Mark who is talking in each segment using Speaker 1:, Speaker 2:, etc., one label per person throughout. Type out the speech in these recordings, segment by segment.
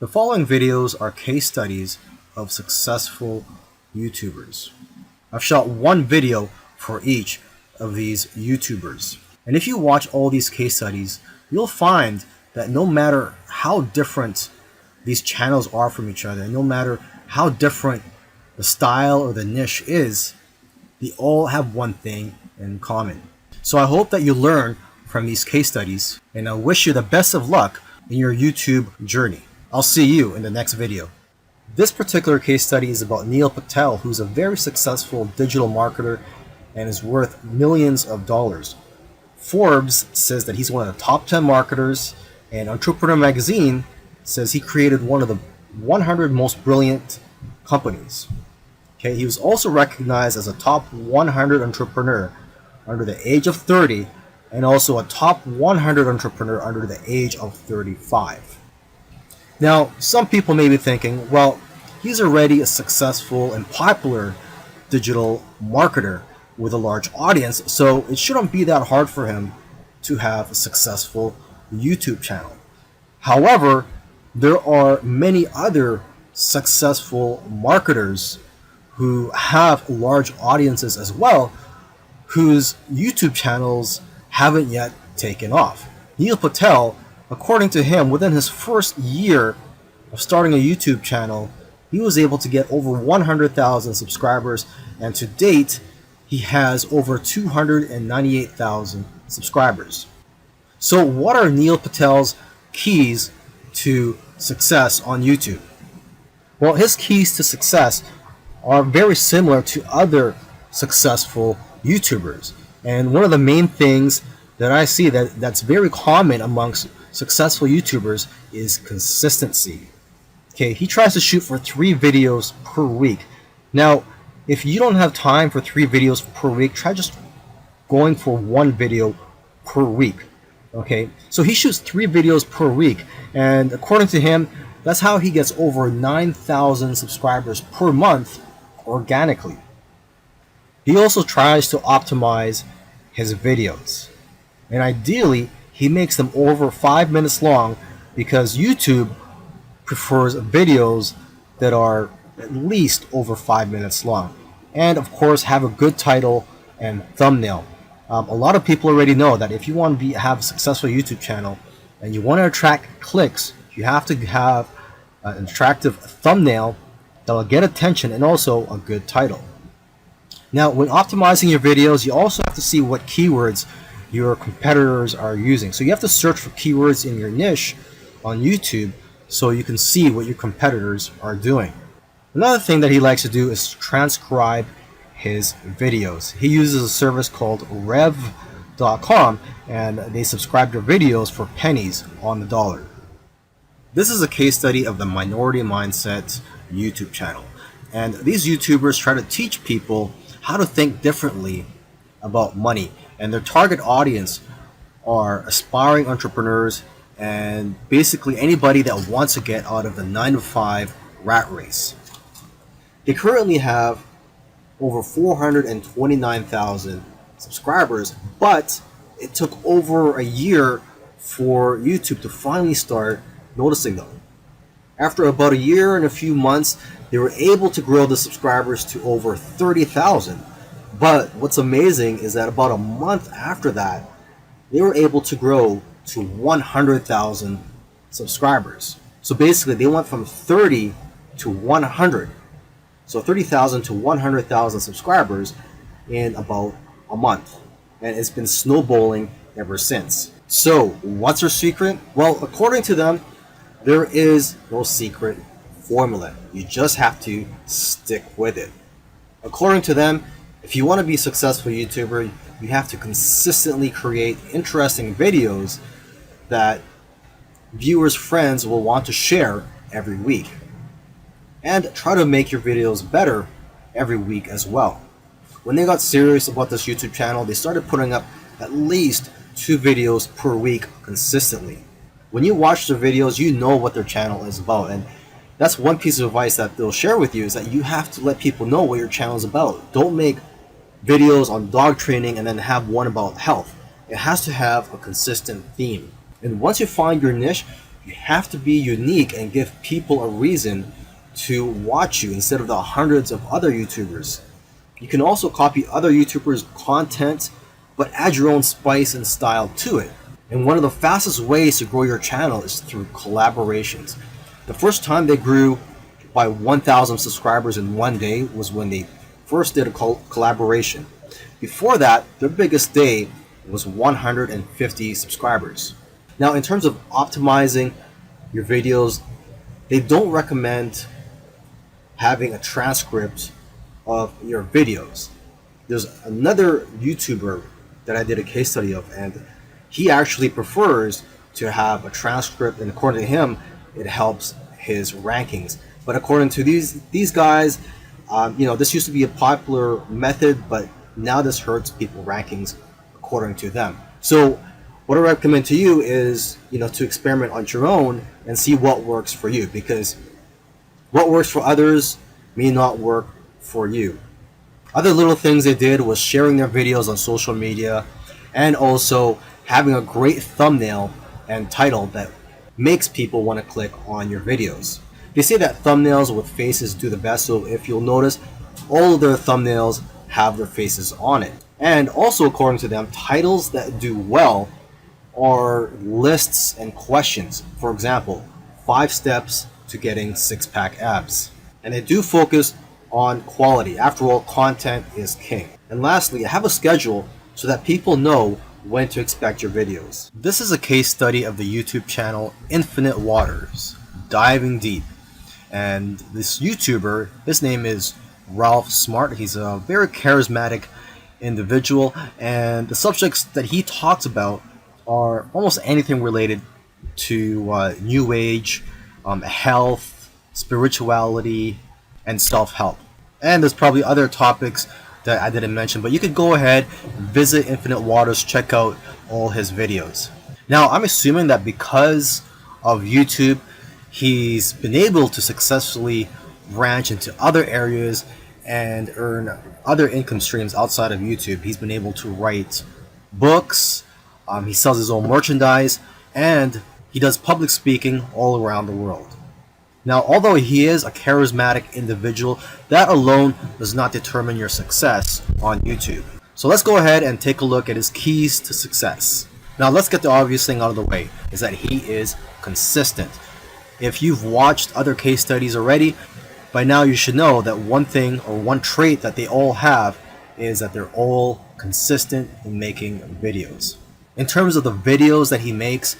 Speaker 1: The following videos are case studies of successful YouTubers. I've shot one video for each of these YouTubers. And if you watch all these case studies, you'll find that no matter how different these channels are from each other, and no matter how different the style or the niche is, they all have one thing in common. So I hope that you learn from these case studies, and I wish you the best of luck in your YouTube journey. I'll see you in the next video. This particular case study is about Neil Patel, who's a very successful digital marketer and is worth millions of dollars. Forbes says that he's one of the top 10 marketers, and Entrepreneur Magazine says he created one of the 100 most brilliant companies. Okay, he was also recognized as a top 100 entrepreneur under the age of 30 and also a top 100 entrepreneur under the age of 35. Now, some people may be thinking, well, he's already a successful and popular digital marketer with a large audience, so it shouldn't be that hard for him to have a successful YouTube channel. However, there are many other successful marketers who have large audiences as well, whose YouTube channels haven't yet taken off. Neil Patel, according to him, within his first year of starting a YouTube channel, he was able to get over 100,000 subscribers, and to date, he has over 298,000 subscribers. So what are Neil Patel's keys to success on YouTube? Well, his keys to success are very similar to other successful YouTubers. And one of the main things that I see that's very common amongst successful YouTubers is consistency. Okay, he tries to shoot for 3 videos per week. Now, if you don't have time for 3 videos per week, try just going for 1 video per week. Okay, so he shoots 3 videos per week, and according to him, that's how he gets over 9,000 subscribers per month organically. He also tries to optimize his videos, and ideally he makes them over 5 minutes long, because YouTube prefers videos that are at least over 5 minutes long, and of course have a good title and thumbnail. A lot of people already know that if you want to have a successful YouTube channel and you want to attract clicks, you have to have an attractive thumbnail that will get attention and also a good title. Now, when optimizing your videos, you also have to see what keywords your competitors are using. So you have to search for keywords in your niche on YouTube so you can see what your competitors are doing. Another thing that he likes to do is transcribe his videos. He uses a service called rev.com, and they subscribe to videos for pennies on the dollar. This is a case study of the Minority Mindset YouTube channel. And these YouTubers try to teach people how to think differently about money. And their target audience are aspiring entrepreneurs and basically anybody that wants to get out of the 9-to-5 rat race. They currently have over 429,000 subscribers, but it took over a year for YouTube to finally start noticing them. After about a year and a few months, they were able to grow the subscribers to over 30,000. But what's amazing is that about a month after that, they were able to grow to 100,000 subscribers. So basically, they went from 30 to 100. So 30,000 to 100,000 subscribers in about a month. And it's been snowballing ever since. So what's their secret? Well, according to them, there is no secret formula. You just have to stick with it. According to them, if you want to be a successful YouTuber, you have to consistently create interesting videos that viewers' friends will want to share every week. And try to make your videos better every week as well. When they got serious about this YouTube channel, they started putting up at least 2 videos per week consistently. When you watch their videos, you know what their channel is about, and that's one piece of advice that they'll share with you, is that you have to let people know what your channel is about. Don't make videos on dog training and then have one about health. It has to have a consistent theme. And once you find your niche, You have to be unique and give people a reason to watch you instead of the hundreds of other YouTubers. You can also copy other YouTubers' content, but add your own spice and style to it. And one of the fastest ways to grow your channel is through collaborations. The first time they grew by 1,000 subscribers in one day was when they first did a collaboration. Before that, their biggest day was 150 subscribers. Now, in terms of optimizing your videos, they don't recommend having a transcript of your videos. There's another YouTuber that I did a case study of, and he actually prefers to have a transcript, and according to him, it helps his rankings. But according to these guys, this used to be a popular method, but now this hurts people rankings according to them. So what I recommend to you is, to experiment on your own and see what works for you, because what works for others may not work for you. Other little things they did was sharing their videos on social media and also having a great thumbnail and title that makes people want to click on your videos. They say that thumbnails with faces do the best, so if you'll notice, all of their thumbnails have their faces on it. And also, according to them, titles that do well are lists and questions. For example, 5 steps to getting 6-pack abs. And they do focus on quality. After all, content is king. And lastly, have a schedule so that people know when to expect your videos. This is a case study of the YouTube channel Infinite Waters, diving deep. And this YouTuber, his name is Ralph Smart. He's a very charismatic individual, and the subjects that he talks about are almost anything related to New Age, health, spirituality, and self-help. And there's probably other topics that I didn't mention, but you could go ahead, visit Infinite Waters, check out all his videos. Now, I'm assuming that because of YouTube, he's been able to successfully branch into other areas and earn other income streams outside of YouTube. He's been able to write books, he sells his own merchandise, and he does public speaking all around the world. Now, although he is a charismatic individual, that alone does not determine your success on YouTube. So let's go ahead and take a look at his keys to success. Now, let's get the obvious thing out of the way, is that he is consistent. If you've watched other case studies already, by now you should know that one thing or one trait that they all have is that they're all consistent in making videos. In terms of the videos that he makes,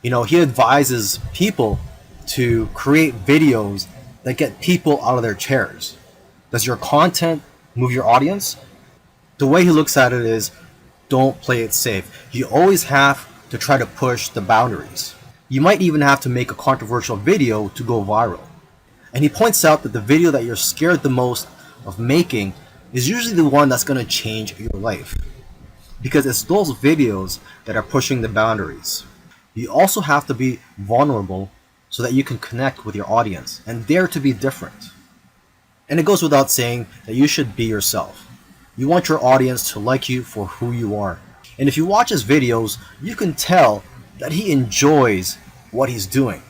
Speaker 1: he advises people to create videos that get people out of their chairs. Does your content move your audience? The way he looks at it is, don't play it safe. You always have to try to push the boundaries. You might even have to make a controversial video to go viral. And he points out that the video that you're scared the most of making is usually the one that's going to change your life, because it's those videos that are pushing the boundaries. You also have to be vulnerable so that you can connect with your audience and dare to be different. And it goes without saying that you should be yourself. You want your audience to like you for who you are. And if you watch his videos, you can tell that he enjoys what he's doing.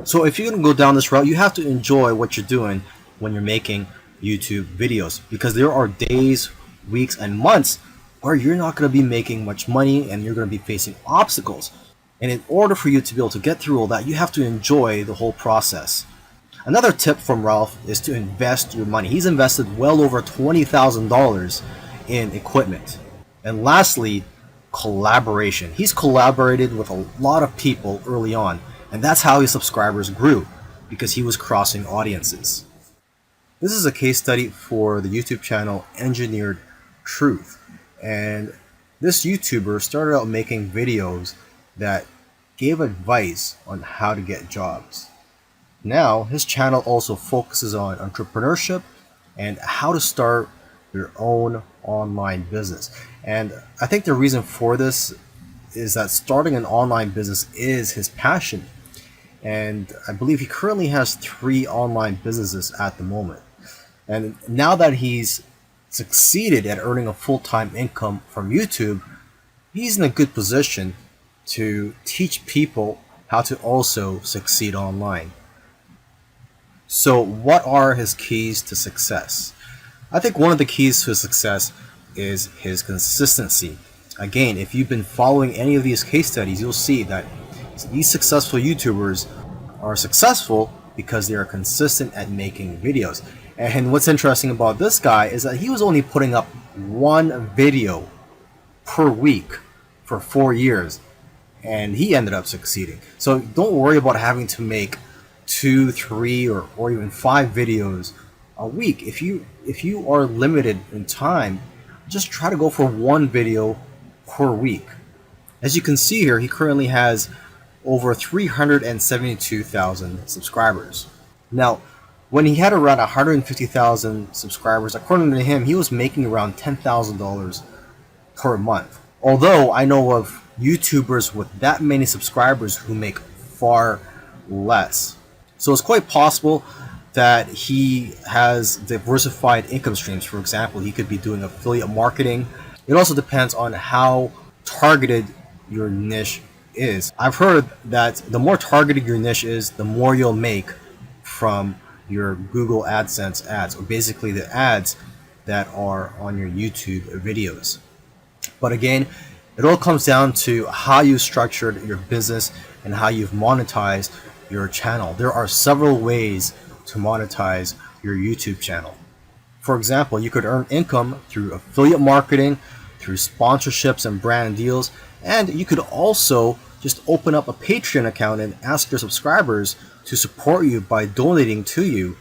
Speaker 1: So if you're going to go down this route, you have to enjoy what you're doing when you're making YouTube videos, because there are days, weeks, and months where you're not going to be making much money and you're going to be facing obstacles. And in order for you to be able to get through all that, you have to enjoy the whole process. Another tip from Ralph is to invest your money. He's invested well over $20,000 in equipment. And lastly, collaboration. He's collaborated with a lot of people early on, and that's how his subscribers grew, because he was crossing audiences. This is a case study for the YouTube channel Engineered Truth. And this YouTuber started out making videos that gave advice on how to get jobs. Now, his channel also focuses on entrepreneurship and how to start your own online business. And I think the reason for this is that starting an online business is his passion. And I believe he currently has 3 online businesses at the moment. And now that he's succeeded at earning a full-time income from YouTube, he's in a good position to teach people how to also succeed online. So what are his keys to success? I think one of the keys to success is his consistency. Again, if you've been following any of these case studies, you'll see that these successful YouTubers are successful because they are consistent at making videos. And what's interesting about this guy is that he was only putting up one video per week for 4 years, and he ended up succeeding. So don't worry about having to make 2, 3, or even 5 videos a week. If you are limited in time, just try to go for one video per week. As you can see here, he currently has over 372,000 subscribers. Now, when he had around 150,000 subscribers, according to him, he was making around $10,000 per month. Although I know of YouTubers with that many subscribers who make far less. So it's quite possible that he has diversified income streams. For example, he could be doing affiliate marketing. It also depends on how targeted your niche is. I've heard that the more targeted your niche is, the more you'll make from your Google AdSense ads, or basically the ads that are on your YouTube videos. But again, it all comes down to how you structured your business and how you've monetized your channel. There are several ways to monetize your YouTube channel. For example, you could earn income through affiliate marketing, through sponsorships and brand deals, and you could also just open up a Patreon account and ask your subscribers to support you by donating to you,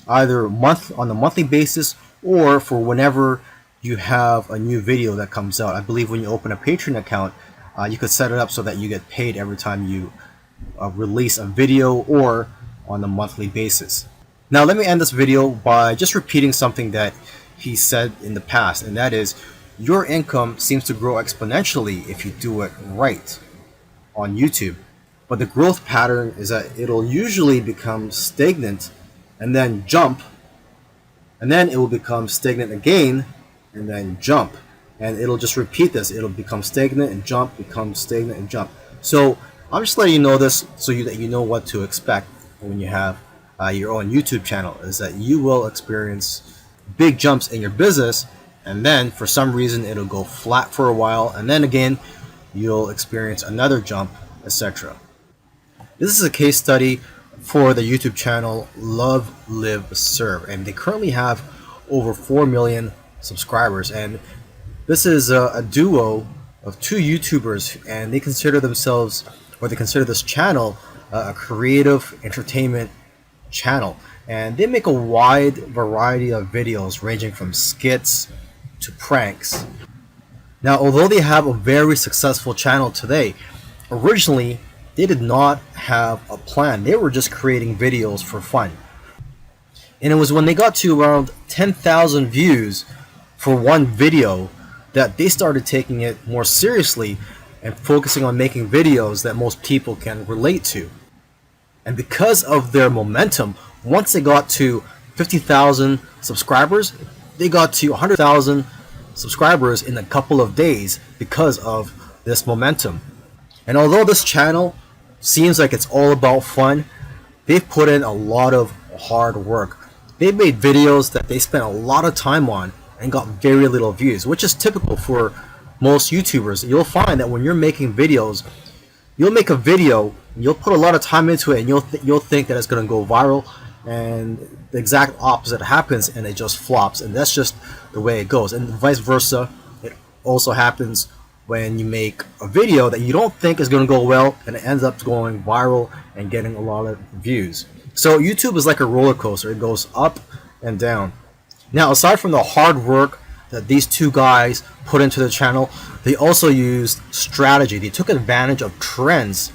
Speaker 1: either on a monthly basis or for whenever you have a new video that comes out. I believe when you open a Patreon account, you could set it up so that you get paid every time you release a video, or on a monthly basis. Now let me end this video by just repeating something that he said in the past, and that is, your income seems to grow exponentially if you do it right on YouTube. But the growth pattern is that it'll usually become stagnant and then jump, and then it will become stagnant again and then jump, and it'll just repeat this. It'll become stagnant and jump, become stagnant and jump. So I'm just letting you know this so that you know what to expect when you have your own YouTube channel, is that you will experience big jumps in your business, and then for some reason it'll go flat for a while, and then again you'll experience another jump, etc. This is a case study for the YouTube channel Love, Live, Serve, and they currently have over 4 million subscribers, and this is a duo of 2 YouTubers, and they consider themselves, or they consider this channel, a creative entertainment channel, and they make a wide variety of videos ranging from skits to pranks. Now, although they have a very successful channel today, originally they did not have a plan. They were just creating videos for fun. And it was when they got to around 10,000 views for one video that they started taking it more seriously and focusing on making videos that most people can relate to. And because of their momentum, once they got to 50,000 subscribers, they got to 100,000 subscribers in a couple of days because of this momentum. And although this channel seems like it's all about fun, they've put in a lot of hard work. They've made videos that they spent a lot of time on and got very little views, which is typical for most YouTubers. You'll find that when you're making videos, you'll make a video, you'll put a lot of time into it, and you'll think that it's going to go viral, and the exact opposite happens, and it just flops. And that's just the way it goes. And vice versa, it also happens when you make a video that you don't think is going to go well, and it ends up going viral and getting a lot of views. So YouTube is like a roller coaster. It goes up and down. Now, aside from the hard work that these 2 guys put into the channel, they also used strategy. They took advantage of trends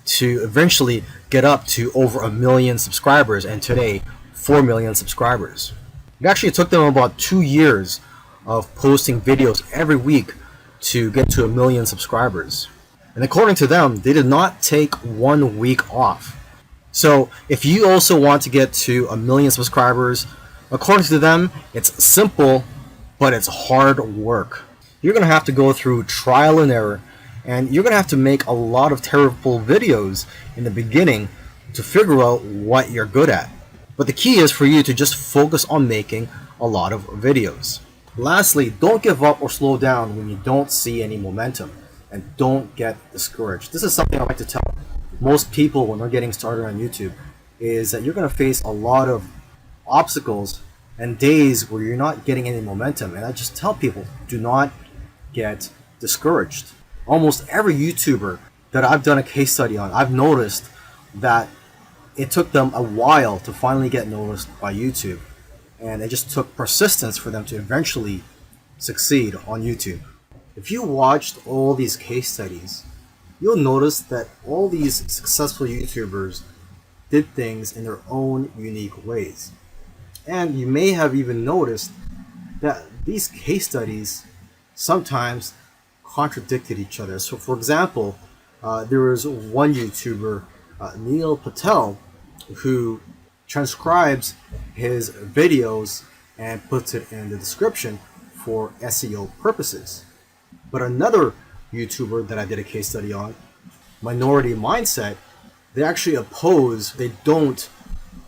Speaker 1: to eventually get up to over 1 million subscribers, and today 4 million subscribers. It actually took them about 2 years of posting videos every week to get to 1 million subscribers. And according to them, they did not take 1 week off. So if you also want to get to 1 million subscribers, according to them, it's simple, but it's hard work. You're going to have to go through trial and error, And you're going to have to make a lot of terrible videos in the beginning to figure out what you're good at. But the key is for you to just focus on making a lot of videos. Lastly, don't give up or slow down when you don't see any momentum, and don't get discouraged. This is something I like to tell most people when they're getting started on YouTube, is that you're going to face a lot of obstacles and days where you're not getting any momentum. And I just tell people, do not get discouraged. Almost every YouTuber that I've done a case study on, I've noticed that it took them a while to finally get noticed by YouTube. And it just took persistence for them to eventually succeed on YouTube. If you watched all these case studies, you'll notice that all these successful YouTubers did things in their own unique ways. And you may have even noticed that these case studies sometimes contradicted each other. So for example, there was one YouTuber, Neil Patel, who transcribes his videos and puts it in the description for SEO purposes. But another YouTuber that I did a case study on, Minority Mindset, they actually oppose, they don't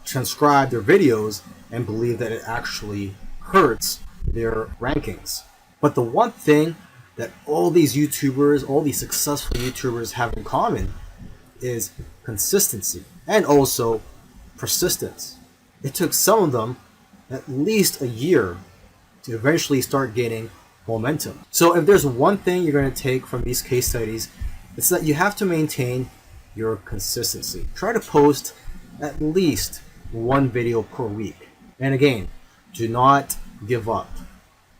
Speaker 1: transcribe their videos and believe that it actually hurts their rankings. But the one thing that all these YouTubers, all these successful YouTubers have in common is consistency and also persistence. It took some of them at least a year to eventually start gaining momentum. So if there's one thing you're going to take from these case studies, it's that you have to maintain your consistency. Try to post at least one video per week. And again, do not give up.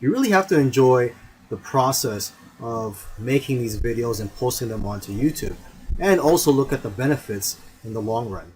Speaker 1: You really have to enjoy the process of making these videos and posting them onto YouTube, and also look at the benefits in the long run.